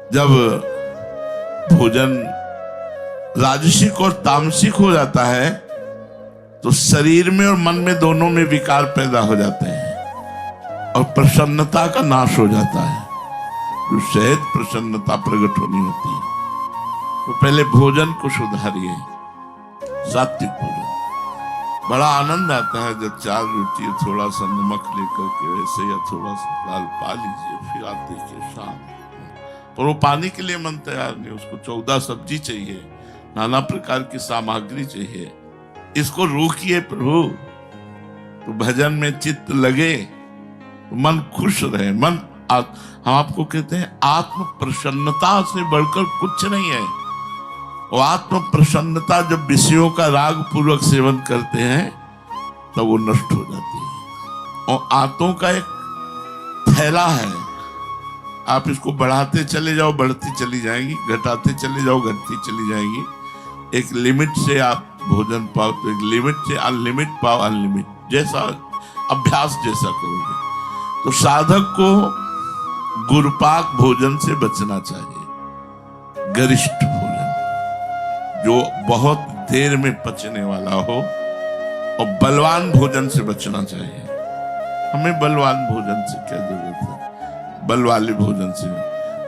जब भोजन राजसिक और तामसिक हो जाता है तो शरीर में और मन में दोनों में विकार पैदा हो जाते हैं और प्रसन्नता का नाश हो जाता है, जो सहज प्रसन्नता प्रकट होनी होती है। तो पहले भोजन को सुधारिए, सात्विक भोजन। बड़ा आनंद आता है जब 4 रोटी थोड़ा सा नमक लेकर के वैसे या थोड़ा सा दाल पा लीजिए, फिर आप देखिए शाम। पर वो पानी के लिए मन तैयार नहीं, उसको 14 सब्जी चाहिए, नाना प्रकार की सामग्री चाहिए। इसको रोकिए प्रभु, तो भजन में चित्त लगे, तो मन खुश रहे। हम आपको कहते हैं आत्म प्रसन्नता से बढ़कर कुछ नहीं है। वो आत्म प्रसन्नता जब विषयों का राग पूर्वक सेवन करते हैं तब वो नष्ट हो जाती है। और आंतों का एक थैला है, आप इसको बढ़ाते चले जाओ बढ़ती चली जाएगी, घटाते चले जाओ घटती चली जाएगी। एक लिमिट से आप भोजन पाओ तो एक लिमिट से अनलिमिट पाओ अनलिमिट, जैसा अभ्यास जैसा करोगे। तो साधक को गुरुपाक भोजन से बचना चाहिए, गरिष्ठ भोजन जो बहुत देर में पचने वाला हो, और बलवान भोजन से बचना चाहिए। हमें बलवान भोजन से क्या जरूरत है? बल वाले भोजन से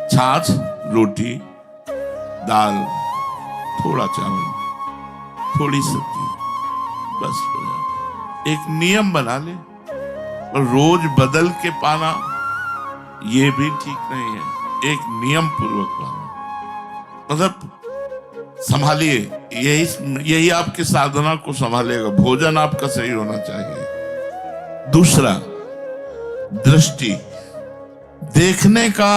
छाछ, रोटी, दाल, थोड़ा चावल, थोड़ी सब्जी, बस हो जाए। एक नियम बना ले, और रोज बदल के पाना ये भी ठीक नहीं है। एक नियम पूर्वक पाना, मतलब संभालिए, यही आपकी साधना को संभालेगा। भोजन आपका सही होना चाहिए। दूसरा, दृष्टि, देखने का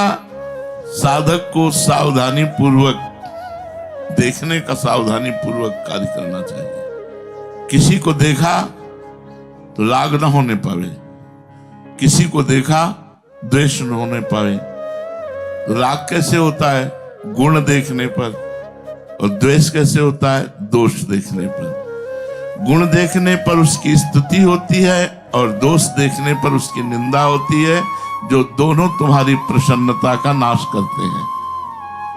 साधक को सावधानी पूर्वक देखने का सावधानी पूर्वक कार्य करना चाहिए। किसी को देखा तो राग न होने पावे, किसी को देखा द्वेष न होने पावे। तो राग कैसे होता है? गुण देखने पर, और द्वेष कैसे होता है? दोष देखने पर। गुण देखने पर उसकी स्तुति होती है और दोष देखने पर उसकी निंदा होती है, जो दोनों तुम्हारी प्रसन्नता का नाश करते हैं।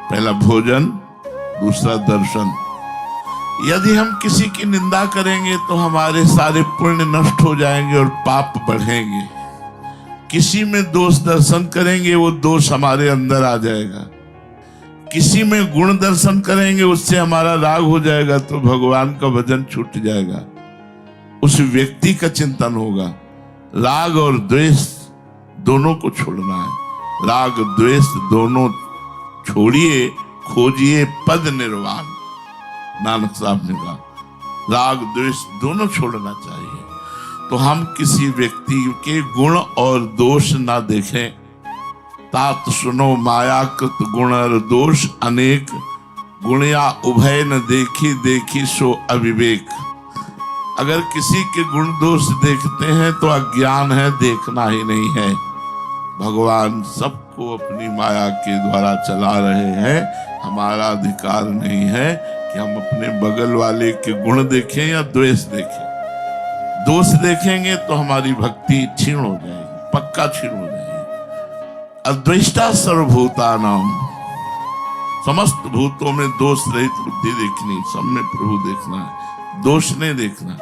पहला भोजन, दूसरा दर्शन। यदि हम किसी की निंदा करेंगे तो हमारे सारे पुण्य नष्ट हो जाएंगे और पाप बढ़ेंगे। किसी में दोष दर्शन करेंगे, वो दोष हमारे अंदर आ जाएगा। किसी में गुण दर्शन करेंगे, उससे हमारा राग हो जाएगा, तो भगवान का भजन छूट जाएगा। उस व्यक्ति का चिंतन होगा। राग और द्वेष दोनों को छोड़ना है। राग द्वेष दोनों छोड़िए, खोजिए पद निर्वाण। नानक साहब ने कहा राग द्वेष दोनों छोड़ना चाहिए। तो हम किसी व्यक्ति के गुण और दोष ना देखें। तात सुनो माया कृत गुण और दोष अनेक, गुणया उभय न देखी देखी सो अविवेक। अगर किसी के गुण दोष देखते हैं तो अज्ञान है, देखना ही नहीं है। भगवान सबको अपनी माया के द्वारा चला रहे हैं। हमारा अधिकार नहीं है कि हम अपने बगल वाले के गुण देखें या द्वेष देखें। दोष देखेंगे तो हमारी भक्ति क्षीण हो जाएगी, पक्का क्षीण हो जाएगी। अद्वेष्टा सर्वभूतानाम, समस्त भूतों में दोष रहित बुद्धि देखनी, सब में प्रभु देखना है, दोष नहीं देखना।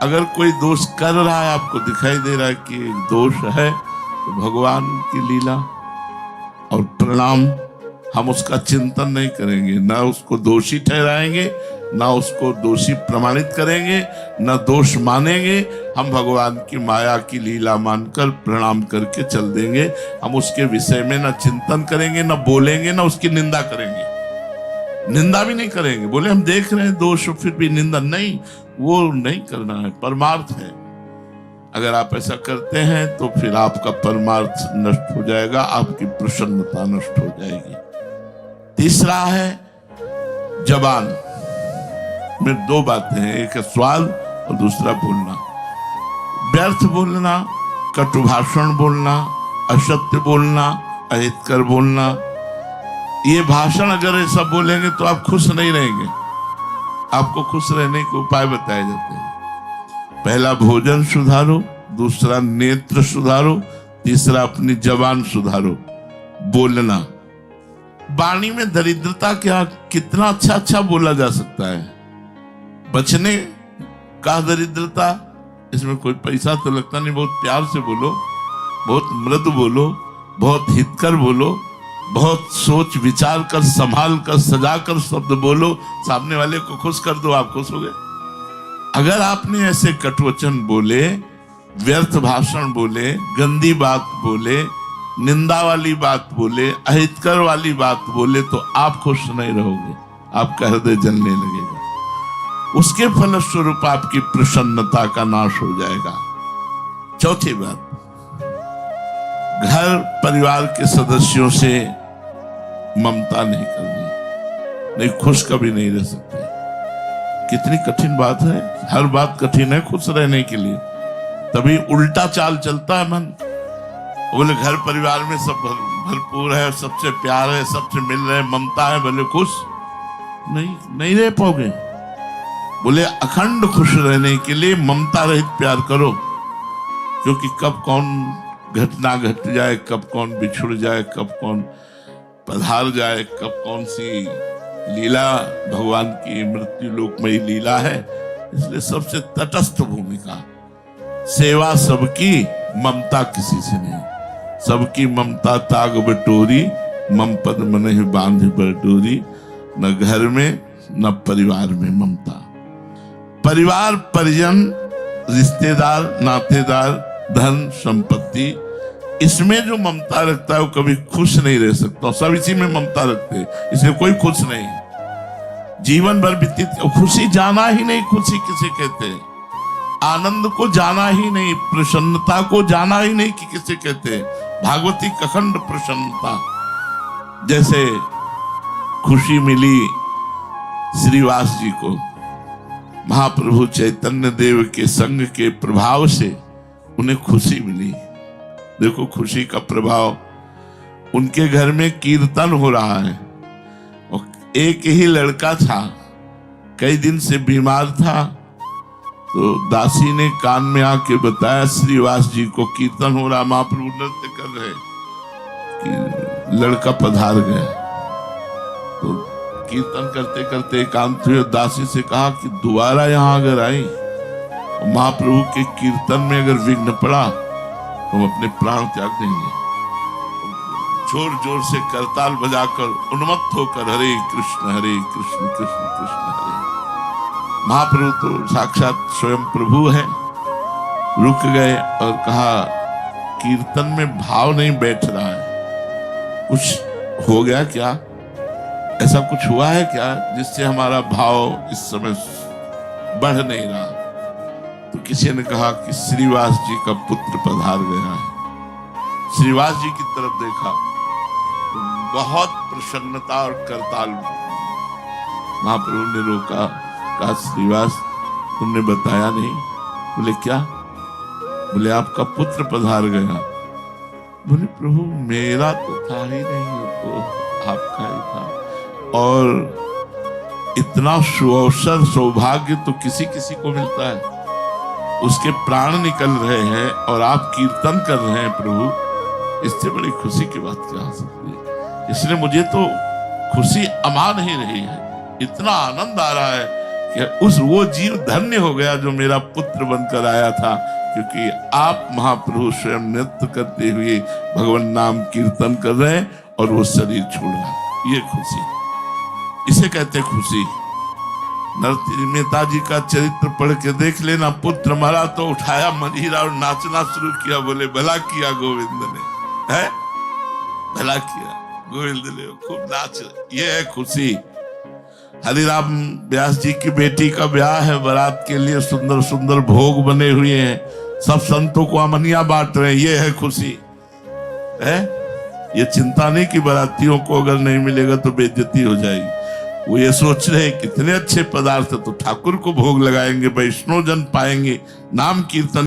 अगर कोई दोष कर रहा है, आपको दिखाई दे रहा है कि एक दोष है, तो भगवान की लीला और प्रणाम। हम उसका चिंतन नहीं करेंगे, ना उसको दोषी ठहराएंगे, ना उसको दोषी प्रमाणित करेंगे, ना दोष मानेंगे। हम भगवान की माया की लीला मानकर प्रणाम करके चल देंगे। हम उसके विषय में ना चिंतन करेंगे, ना बोलेंगे, ना उसकी निंदा करेंगे। निंदा भी नहीं करेंगे। बोले हम देख रहे हैं दोष, फिर भी निंदा नहीं, वो नहीं करना है, परमार्थ है। अगर आप ऐसा करते हैं तो फिर आपका परमार्थ नष्ट हो जाएगा, आपकी प्रसन्नता नष्ट हो जाएगी। तीसरा है जबान में 2 बातें हैं, एक है स्वाद और दूसरा बोलना। व्यर्थ बोलना, कटु भाषण बोलना, असत्य बोलना, अहितकर बोलना। ये भाषण अगर ऐसा बोलेंगे तो आप खुश नहीं रहेंगे। आपको खुश रहने के उपाय बताए जाते हैं। पहला भोजन सुधारो, दूसरा नेत्र सुधारो, तीसरा अपनी जबान सुधारो। बोलना, वाणी में दरिद्रता क्या, कितना अच्छा अच्छा बोला जा सकता है। बचने का दरिद्रता, इसमें कोई पैसा तो लगता नहीं, बहुत प्यार से बोलो, बहुत मृदु बोलो, बहुत हितकर बोलो, बहुत सोच विचार कर, संभाल कर, सजा कर शब्द बोलो, सामने वाले को खुश कर दो, आप खुश हो गए। अगर आपने ऐसे कटवचन बोले, व्यर्थ भाषण बोले, गंदी बात बोले, निंदा वाली बात बोले, अहितकर वाली बात बोले, तो आप खुश नहीं रहोगे, आपका हृदय जलने लगेगा। उसके फलस्वरूप आपकी प्रसन्नता का नाश हो जाएगा। चौथी बात, घर परिवार के सदस्यों से ममता नहीं करनी, नहीं खुश कभी नहीं रह सकते। कितनी कठिन बात है, हर बात कठिन है खुश रहने के लिए, तभी उल्टा चाल चलता है मन। बोले घर परिवार में सब भरपूर है, सबसे प्यार है, सबसे मिल रहे, ममता है, बोले खुश नहीं रह पाओगे। बोले अखंड खुश रहने के लिए ममता रहित प्यार करो, क्योंकि कब कौन घटना घट जाए, कब कौन बिछुड़ जाए, कब कौन पधार जाए, कब कौन सी लीला भगवान की मृत्यु लोकमयी लीला है। इसलिए सबसे तटस्थ भूमिका, सेवा सबकी, ममता किसी से नहीं। सबकी ममता ताग बटोरी, मम पद मनहि बांध बटोरी। न घर में न परिवार में ममता। परिवार, परिजन, रिश्तेदार, नातेदार, धन संपत्ति, इसमें जो ममता रखता है वो कभी खुश नहीं रह सकता। सब इसी में ममता रखते हैं, इसलिए कोई खुश नहीं। जीवन भर व्यतीत, खुशी जाना ही नहीं, खुशी किसे कहते हैं, आनंद को जाना ही नहीं, प्रसन्नता को जाना ही नहीं कि किसे कहते हैं। भागवती अखंड प्रसन्नता, जैसे खुशी मिली श्रीवास जी को महाप्रभु चैतन्य देव के संग के प्रभाव से, उन्हें खुशी मिली। देखो खुशी का प्रभाव, उनके घर में कीर्तन हो रहा है और एक ही लड़का था, कई दिन से बीमार था, तो दासी ने कान में आके बताया श्रीवास जी को कीर्तन हो रहा, महाप्रभु नृत्य कर रहे कि लड़का पधार गया। तो कीर्तन करते करते एकांत हुए, दासी से कहा कि दोबारा यहाँ अगर आई और महाप्रभु के कीर्तन में अगर विघ्न पड़ा तो हम अपने प्राण त्याग देंगे। जोर जोर से करताल बजाकर उन्मत्त होकर हरे कृष्ण कृष्ण कृष्ण हरे। महाप्रभु तो साक्षात स्वयं प्रभु है, रुक गए और कहा कीर्तन में भाव नहीं बैठ रहा है, कुछ हो गया क्या, ऐसा कुछ हुआ है क्या जिससे हमारा भाव इस समय बढ़ नहीं रहा। तो किसी ने कहा कि श्रीवास जी का पुत्र पधार गया है। श्रीवास जी की तरफ देखा तो बहुत प्रसन्नता और करताल। महाप्रभु ने रोका, कहा श्रीवास तुमने बताया नहीं। बोले क्या? बोले आपका पुत्र पधार गया। बोले प्रभु मेरा तो था ही नहीं, तो आपका ही था। और इतना सुअवसर सौभाग्य तो किसी किसी को मिलता है, उसके प्राण निकल रहे हैं और आप कीर्तन कर रहे हैं प्रभु, इससे बड़ी खुशी की बात क्या हो सकती है। इसलिए मुझे तो खुशी अमान ही रही है, इतना आनंद आ रहा है कि वो जीव धन्य हो गया जो मेरा पुत्र बनकर आया था, क्योंकि आप महाप्रभु स्वयं नृत्य करते हुए भगवान नाम कीर्तन कर रहे हैं और वो शरीर छोड़ रहा। ये खुशी, इसे कहते खुशी। नरसिंह मेहता जी का चरित्र पढ़ के देख लेना, पुत्र मरा तो उठाया मंजीरा और नाचना शुरू किया। बोले भला किया गोविंद ने, है भला किया गोविंद ने, खूब नाच। ये है खुशी। हरिराम व्यास जी की बेटी का ब्याह है, बारात के लिए सुंदर सुंदर भोग बने हुए हैं, सब संतों को अमनिया बांट रहे हैं। ये है खुशी है। ये चिंता नहीं कि बारातियों को अगर नहीं मिलेगा तो बेइज्जती हो जाएगी। वो ये सोच रहे कितने अच्छे पदार्थ तो ठाकुर को भोग लगाएंगे, वैष्णव जन पाएंगे, नाम कीर्तन